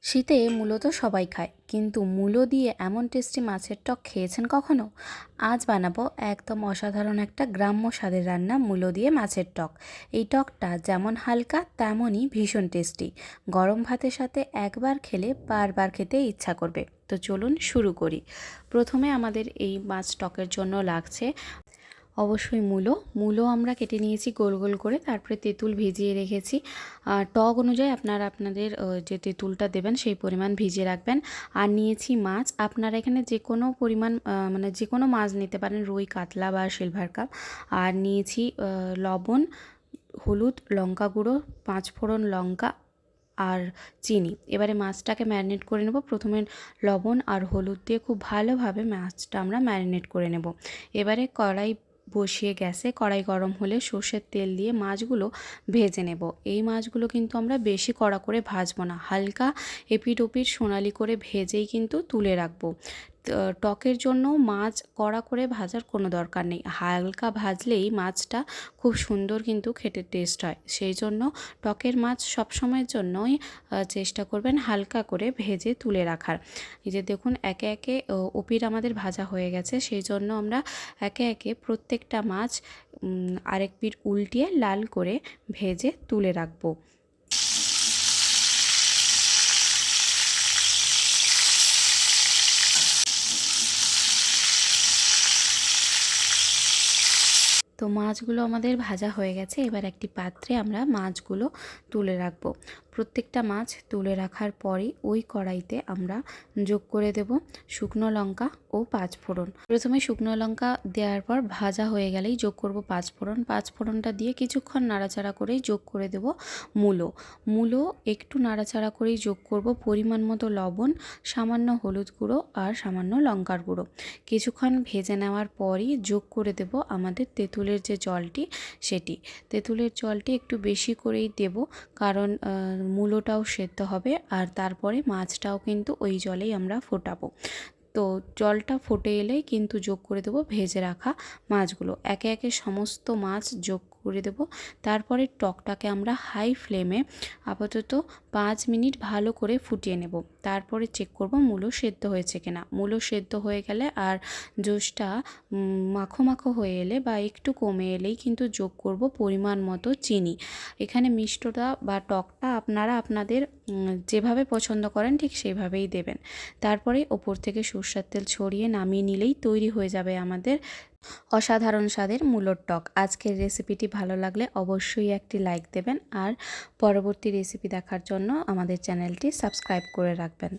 শীতে মূলো তো সবাই খায়, কিন্তু মূলো দিয়ে এমন টেস্টি মাছের টক খেয়েছেন কখনো? আজ বানাবো একদম অসাধারণ একটা গ্রাম্য স্বাদের রান্না, মূলো দিয়ে মাছের টক। এই টকটা যেমন হালকা তেমনই ভীষণ টেস্টি। গরম ভাতের সাথে একবার খেলে বারবার খেতে ইচ্ছা করবে। তো চলুন শুরু করি। প্রথমে আমাদের এই মাছ টকের জন্য লাগছে অবশ্যই মূলো আমরা কেটে নিয়েছি গোল গোল করে, তারপরে তেঁতুল ভিজিয়ে রেখেছি। টক অনুযায়ী আপনারা আপনাদের যে তেঁতুলটা দেবেন সেই পরিমাণ ভিজিয়ে রাখবেন। আর নিয়েছি মাছ, আপনারা এখানে যে কোনো পরিমাণ মানে যে কোনো মাছ নিতে পারেন, রুই, কাতলা বা সিলভার কাপ। আর নিয়েছি লবণ, হলুদ, লঙ্কা গুঁড়ো, 5 ফোড়ন লঙ্কা আর চিনি। এবারে মাছটাকে ম্যারিনেট করে নেব। প্রথমে লবণ আর হলুদ দিয়ে খুব ভালোভাবে মাছটা আমরা ম্যারিনেট করে নেব। এবারে কড়াই বসিয়ে গ্যাসে, কড়াই গরম হলে সর্ষের তেল দিয়ে মাছগুলো ভেজে নেব। এই মাছগুলো কিন্তু আমরা বেশি কড়া করে ভাজবো না, হালকা এপিট ওপিট সোনালি করে ভেজেই কিন্তু তুলে রাখবো। টকের জন্য মাছ কড়া করে ভাজার কোনো দরকার নেই, হালকা ভাজলেই মাছটা খুব সুন্দর কিন্তু খেতে টেস্ট হয়। সেই জন্য টকের মাছ সবসময়ের জন্যই চেষ্টা করবেন হালকা করে ভেজে তুলে রাখার। এই যে দেখুন একে একে ওপিট আমাদের ভাজা হয়ে গেছে, সেই জন্য আমরা একে একে প্রত্যেকটা মাছ আরেক পিঠ উল্টিয়ে লাল করে ভেজে তুলে রাখবো। তো মাছগুলো আমাদের ভাজা হয়ে গেছে, এবার একটি পাত্রে আমরা মাছগুলো তুলে রাখবো। প্রত্যেকটা মাছ তুলে রাখার পরই ওই কড়াইতে আমরা যোগ করে দেব শুকনো লঙ্কা ও 5 ফোড়ন। প্রথমে শুকনো লঙ্কা দেওয়ার পর ভাজা হয়ে গেলেই যোগ করব 5 ফোড়ন। 5 ফোড়নটা দিয়ে কিছুক্ষণ নাড়াচাড়া করেই যোগ করে দেব মূলো একটু নাড়াচাড়া করেই যোগ করব পরিমাণ মতো লবণ, সামান্য হলুদ গুঁড়ো আর সামান্য লঙ্কার গুঁড়ো। কিছুক্ষণ ভেজে নেওয়ার পরই যোগ করে দেব আমাদের তেঁতুলের যে জলটি, সেটি। তেঁতুলের জলটি একটু বেশি করেই দেব, কারণ মূলোটাও সেদ্ধ হবে আর তারপরে মাছটাও কিন্তু ওই জলেই আমরা ফোটাবো। তো জলটা ফুটে এলেই কিন্তু যোগ করে দেবো ভেজে রাখা মাছগুলো। একে একে সমস্ত মাছ যোগ করে দেব। তারপরে টকটাকে আমরা হাই ফ্লেমে আপাতত 5 মিনিট ভালো করে ফুটিয়ে নেব। তারপরে চেক করব মূলো সেদ্ধ হয়েছে কিনা। মূলো সেদ্ধ হয়ে গেলে আর জুসটা মাখো মাখো হয়ে এলে বা একটু কমে এলেই কিন্তু যোগ করব পরিমাণ মতো চিনি। এখানে মিষ্টতা বা টকটা আপনারা আপনাদের যেভাবে পছন্দ করেন ঠিক সেভাবেই দেবেন। তারপরে ওপর থেকে সরষের তেল ছড়িয়ে নামিয়ে নিলেই তৈরি হয়ে যাবে আমাদের অসাধারণ স্বাদের মূলোর টক। আজকের রেসিপিটি ভালো লাগলে অবশ্যই একটি লাইক দেবেন আর পরবর্তী রেসিপি দেখার জন্য আমাদের চ্যানেলটি সাবস্ক্রাইব করে রাখবেন।